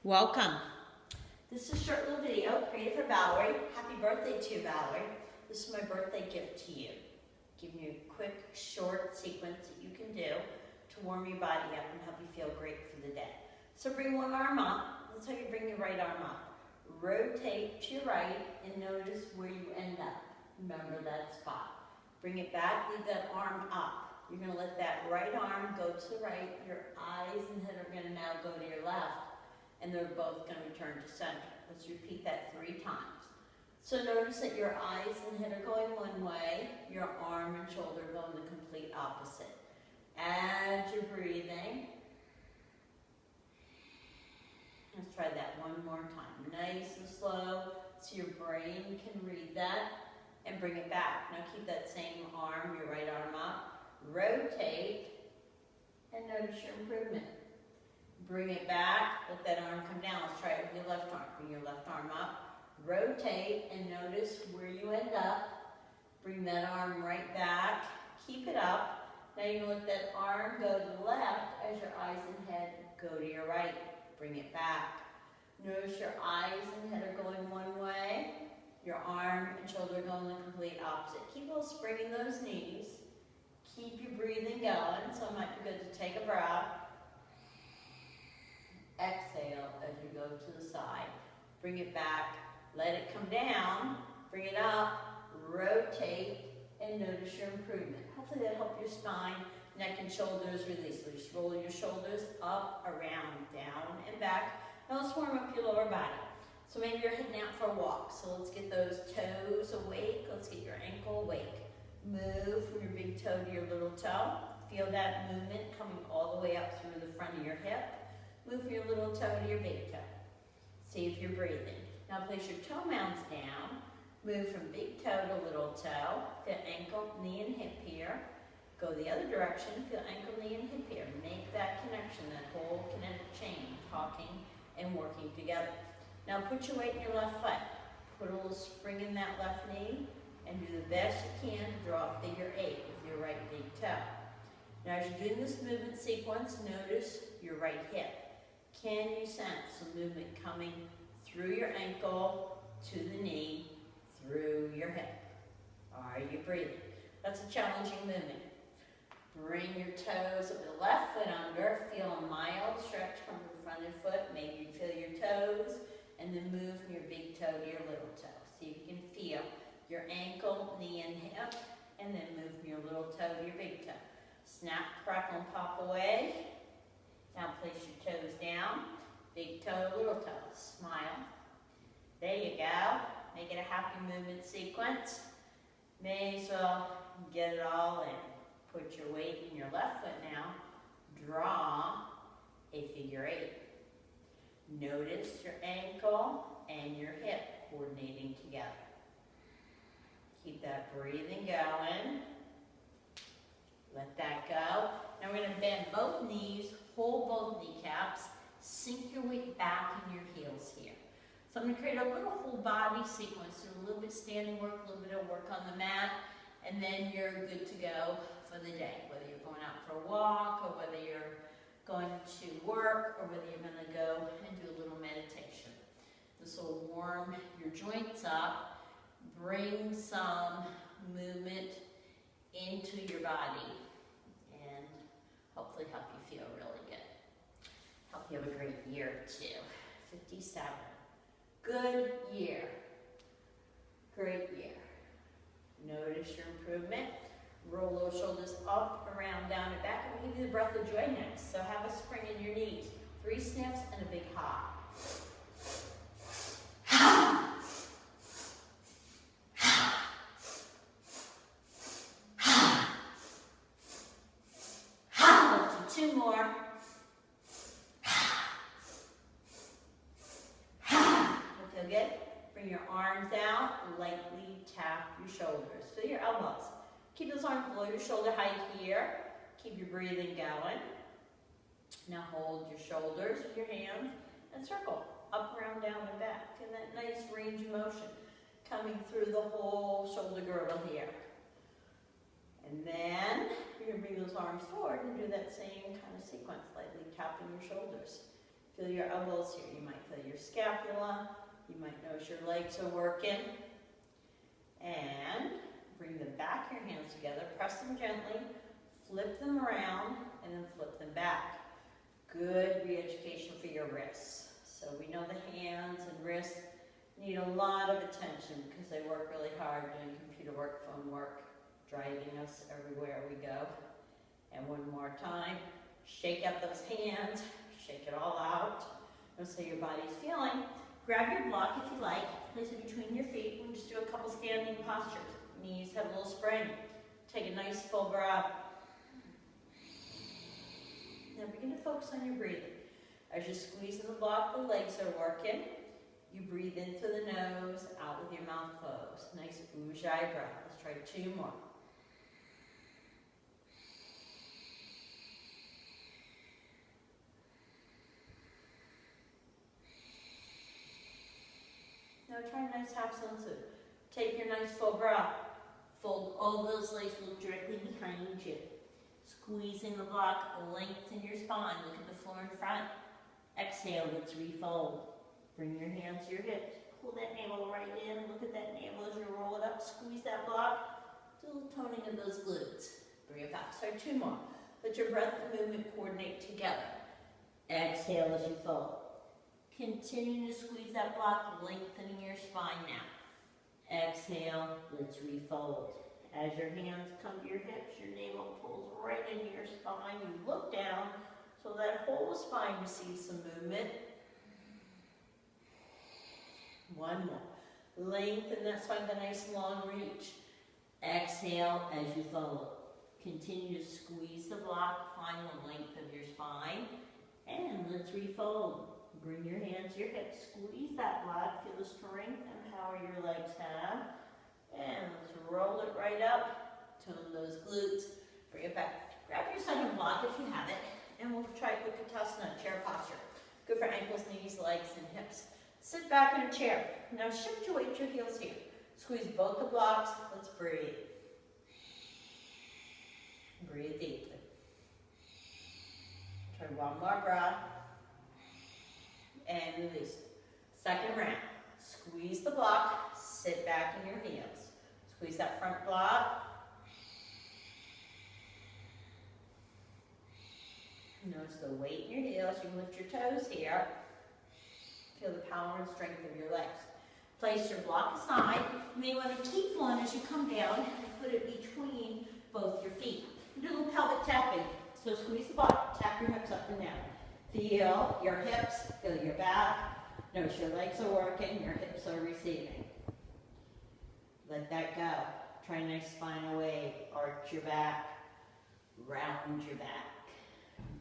Welcome. This is a short little video created for Valerie. Happy birthday to Valerie. This is my birthday gift to you. Giving you a quick, short sequence that you can do to warm your body up and help you feel great for the day. So bring one arm up. That's how you bring your right arm up. Rotate to your right and notice where you end up. Remember that spot. Bring it back, leave that arm up. You're going to let that right arm go to the right. Your eyes and head are going to now go to your left. And they're both going to return to center. Let's repeat that 3 times. So notice that your eyes and head are going one way, your arm and shoulder are going the complete opposite. As you're breathing, let's try that one more time. Nice and slow so your brain can read that and bring it back. Now keep that same arm, your right arm up, rotate, and notice your improvement. Bring it back, let that arm come down. Let's try it with your left arm. Bring your left arm up, rotate, and notice where you end up. Bring that arm right back, keep it up. Now you're going to let that arm go to the left as your eyes and head go to your right. Bring it back. Notice your eyes and head are going one way, your arm and shoulder going the complete opposite. Keep a little spring in those knees. Keep your breathing going, so it might be good to take a breath. Exhale as you go to the side. Bring it back, let it come down, bring it up, rotate, and notice your improvement. Hopefully that'll help your spine, neck, and shoulders release. So just roll your shoulders up, around, down, and back. Now let's warm up your lower body. So maybe you're heading out for a walk. So let's get those toes awake. Let's get your ankle awake. Move from your big toe to your little toe. Feel that movement coming all the way up through the front of your hip. Move from your little toe to your big toe. See if you're breathing. Now place your toe mounds down. Move from big toe to little toe. Feel ankle, knee, and hip here. Go the other direction. Feel ankle, knee, and hip here. Make that connection, that whole kinetic chain, talking and working together. Now put your weight in your left foot. Put a little spring in that left knee and do the best you can to draw a figure 8 with your right big toe. Now as you're doing this movement sequence, notice your right hip. Can you sense some movement coming through your ankle to the knee, through your hip? Are you breathing? That's a challenging movement. Bring your toes of the left foot under. Feel a mild stretch from the front of your foot. Maybe you feel your toes, and then move from your big toe to your little toe. See if you can feel your ankle, knee, and hip, and then move from your little toe to your big toe. Snap, crackle, and pop away. Now place your toes down, big toe, little toe, smile. There you go. Make it a happy movement sequence. May as well get it all in. Put your weight in your left foot now. Draw a figure 8. Notice your ankle and your hip coordinating together. Keep that breathing going. Let that go. Now we're going to bend both knees, hold both kneecaps, sink your weight back in your heels here. So I'm going to create a little whole body sequence, so a little bit standing work, a little bit of work on the mat, and then you're good to go for the day, whether you're going out for a walk, or whether you're going to work, or whether you're going to go and do a little meditation. This will warm your joints up, bring some movement into your body, and hopefully help you feel really good. Help you have a great year too. 57. Good year. Great year. Notice your improvement. Roll those shoulders up, around, down, and back. I'm going to give you the breath of joy next. So have a spring in your knees. 3 sniffs and a big ha. Two more. Feel good? Bring your arms out, lightly tap your shoulders. Feel your elbows. Keep those arms below your shoulder height here. Keep your breathing going. Now hold your shoulders with your hands and circle up, around, down, and back. Feel that nice range of motion coming through the whole shoulder girdle here. And then you're going to bring those arms forward and do that same kind of sequence, lightly tapping your shoulders. Feel your elbows here. You might feel your scapula. You might notice your legs are working. And bring the back of your hands together. Press them gently. Flip them around and then flip them back. Good re-education for your wrists. So we know the hands and wrists need a lot of attention because they work really hard doing computer work, phone work, driving us everywhere we go. And one more time, shake out those hands, shake it all out. Notice how your body's feeling. Grab your block if you like, place it between your feet, and just do a couple standing postures. Knees have a little spring. Take a nice full breath. Now begin to focus on your breathing. As you're squeezing the block, the legs are working. You breathe in through the nose, out with your mouth closed. Nice ujjayi breath. Let's try 2 more. Now try a nice half sun. Take your nice full breath. Fold all those legs, look directly behind you. Squeezing the block, lengthen your spine. Look at the floor in front. Exhale, let's refold. Bring your hands to your hips. Pull that navel right in. Look at that navel as you roll it up. Squeeze that block. Do a little toning of those glutes. Bring it back. Sorry, 2 more. Let your breath and movement coordinate together. Exhale as you fold. Continue to squeeze that block, lengthening your spine now. Exhale, let's refold. As your hands come to your hips, your navel pulls right into your spine. You look down so that whole spine receives some movement. 1 more. Lengthen that spine with a nice long reach. Exhale as you fold. Continue to squeeze the block, find the length of your spine, and let's refold. Bring your hands to your hips, squeeze that block, feel the strength and power your legs have, and let's roll it right up, tone those glutes, bring it back. Grab your second block if you have it, and we'll try Utkatasana, chair posture. Good for ankles, knees, legs, and hips. Sit back in a chair. Now shift your weight to your heels here. Squeeze both the blocks, let's breathe. Breathe deeply. Try 1 more breath. And release. Second round. Squeeze the block. Sit back in your heels. Squeeze that front block. Notice the weight in your heels. You can lift your toes here. Feel the power and strength of your legs. Place your block aside. You may want to keep one as you come down and put it between both your feet. Do a little pelvic tapping. So squeeze the block. Tap your hips up and down. Feel your hips, feel your back. Notice your legs are working, your hips are receiving. Let that go. Try a nice spinal wave. Arch your back, round your back.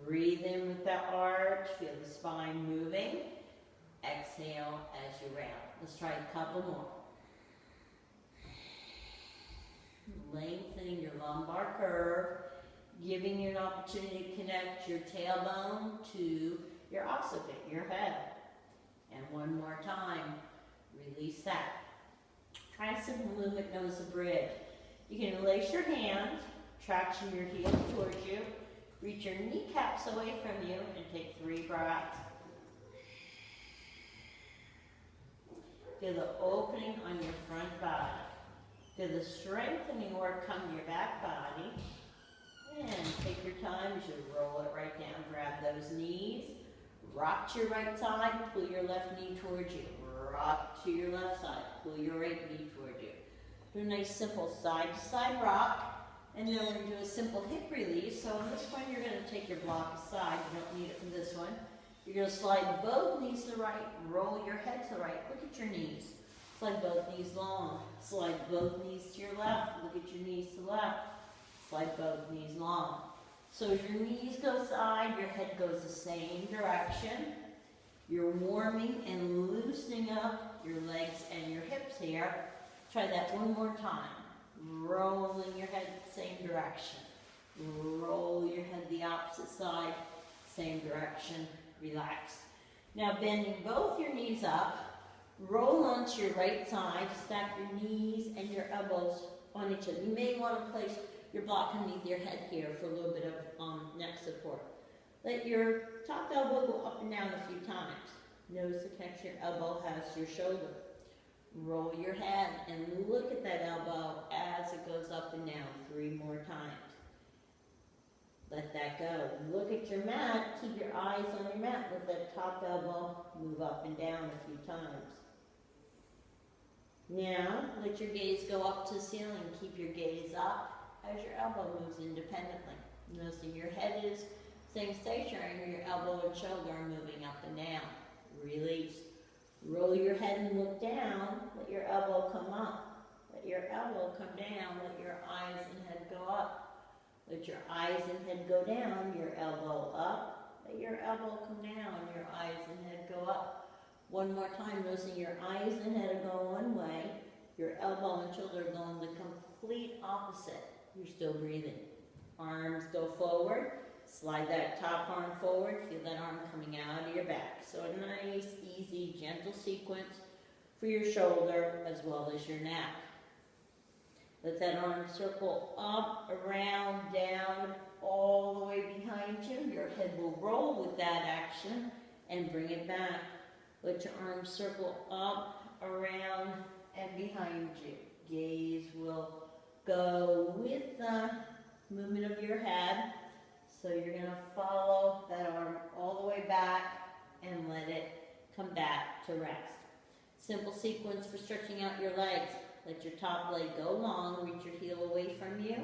Breathe in with that arch, feel the spine moving. Exhale as you round. Let's try a couple more. Lengthening your lumbar curve. Giving you an opportunity to connect your tailbone to your occiput, your head. And 1 more time, release that. Try a simple movement known as a bridge. You can lace your hands, traction your heels towards you, reach your kneecaps away from you, and take 3 breaths. Feel the opening on your front body. Feel the strengthening work come to your back body. And take your time as you roll it right down. Grab those knees. Rock to your right side. Pull your left knee towards you. Rock to your left side. Pull your right knee towards you. Do a nice simple side-to-side rock. And then we're going to do a simple hip release. So on this one, you're going to take your block aside. You don't need it for this one. You're going to slide both knees to the right. Roll your head to the right. Look at your knees. Slide both knees long. Slide both knees to your left. Look at your knees to the left. Slide both knees long. So as your knees go side, your head goes the same direction. You're warming and loosening up your legs and your hips here. Try that 1 more time. Rolling your head the same direction. Roll your head the opposite side, same direction. Relax. Now bending both your knees up, roll onto your right side, stack your knees and your elbows on each other. You may want to place your block underneath your head here for a little bit of neck support. Let your top elbow go up and down a few times. Notice the connection your elbow has to your shoulder. Roll your head and look at that elbow as it goes up and down 3 more times. Let that go. Look at your mat. Keep your eyes on your mat. Let that top elbow move up and down a few times. Now, let your gaze go up to the ceiling. Keep your gaze up as your elbow moves independently. Noticing your head is staying stationary and your elbow and shoulder are moving up and down. Release. Roll your head and look down. Let your elbow come up. Let your elbow come down. Let your eyes and head go up. Let your eyes and head go down. Your elbow up. Let your elbow come down. Your eyes and head go up. One more time, noticing your eyes and head go one way. Your elbow and shoulder are going the complete opposite. You're still breathing. Arms go forward. Slide that top arm forward. Feel that arm coming out of your back. So a nice, easy, gentle sequence for your shoulder as well as your neck. Let that arm circle up, around, down, all the way behind you. Your head will roll with that action and bring it back. Let your arm circle up, around, and behind you. Gaze will go with the movement of your head. So you're going to follow that arm all the way back and let it come back to rest. Simple sequence for stretching out your legs. Let your top leg go long, reach your heel away from you,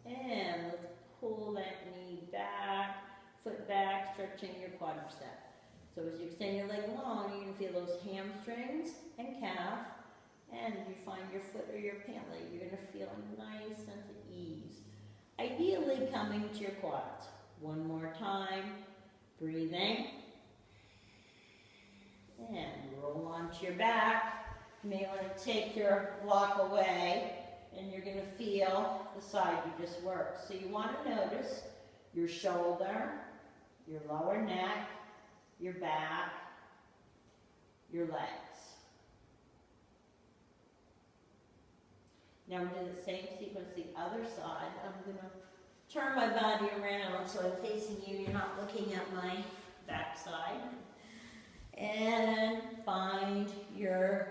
and let's pull that knee back, foot back, stretching your quadricep. So as you extend your leg long, you're going to feel those hamstrings and calf, and if you find your foot or your pant leg, you're going to feel a nice sense of ease. Ideally coming to your quads. One more time, breathing, and roll onto your back. You may want to take your block away, and you're going to feel the side you just worked. So you want to notice your shoulder, your lower neck, your back, your legs. Now we're doing the same sequence the other side. I'm going to turn my body around so I'm facing you. You're not looking at my back side. And find your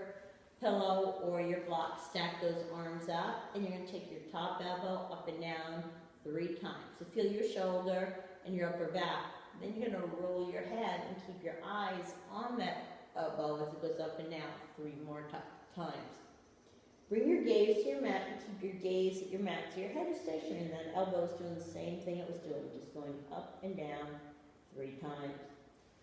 pillow or your block. Stack those arms up, and you're going to take your top elbow up and down 3 times. So feel your shoulder and your upper back. Then you're going to roll your head and keep your eyes on that elbow as it goes up and down 3 more times. Bring your gaze to your mat and keep your gaze at your mat so your head is stationary and that elbow is doing the same thing it was doing, just going up and down 3 times.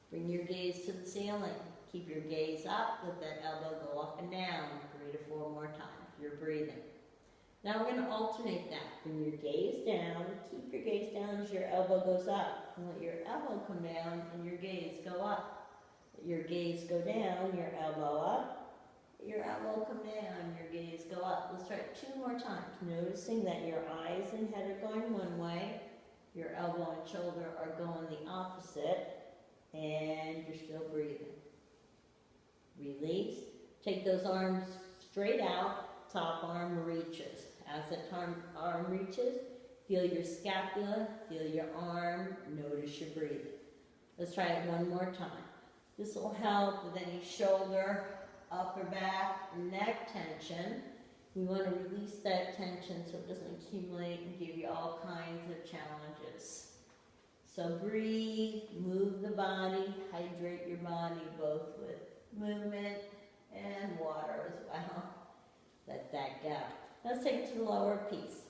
Bring your gaze to the ceiling. Keep your gaze up, let that elbow go up and down 3 to 4 more times. You're breathing. Now we're going to alternate that. Bring your gaze down, keep your gaze down as your elbow goes up. And let your elbow come down and your gaze go up. Let your gaze go down, your elbow up. Let your elbow come down, your gaze go up. Let's try it 2 more times. Noticing that your eyes and head are going one way, your elbow and shoulder are going the opposite, and you're still breathing. Release. Take those arms straight out. Top arm reaches. As that arm reaches, feel your scapula, feel your arm, notice your breathing. Let's try it 1 more time. This will help with any shoulder, upper back, neck tension. We want to release that tension so it doesn't accumulate and give you all kinds of challenges. So breathe, move the body, hydrate your body both with movement and water as well. Let that go. Let's take it to the lower piece.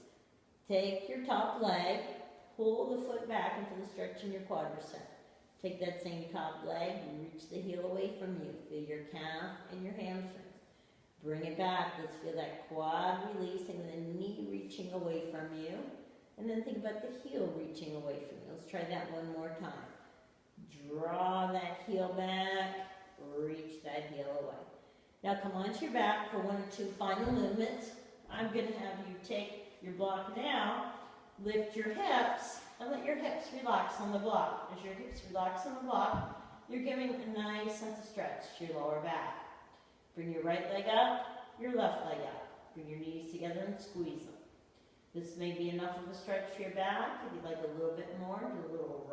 Take your top leg, pull the foot back into the stretch in your quadricep. Take that same top leg and reach the heel away from you. Feel your calf and your hamstrings. Bring it back. Let's feel that quad releasing, the knee reaching away from you. And then think about the heel reaching away from you. Let's try that 1 more time. Draw that heel back. Reach that heel away. Now come onto your back for 1 or 2 final movements. I'm going to have you take your block now, lift your hips, and let your hips relax on the block. As your hips relax on the block, you're giving a nice sense of stretch to your lower back. Bring your right leg up, your left leg up. Bring your knees together and squeeze them. This may be enough of a stretch for your back. If you'd like a little bit more, do a little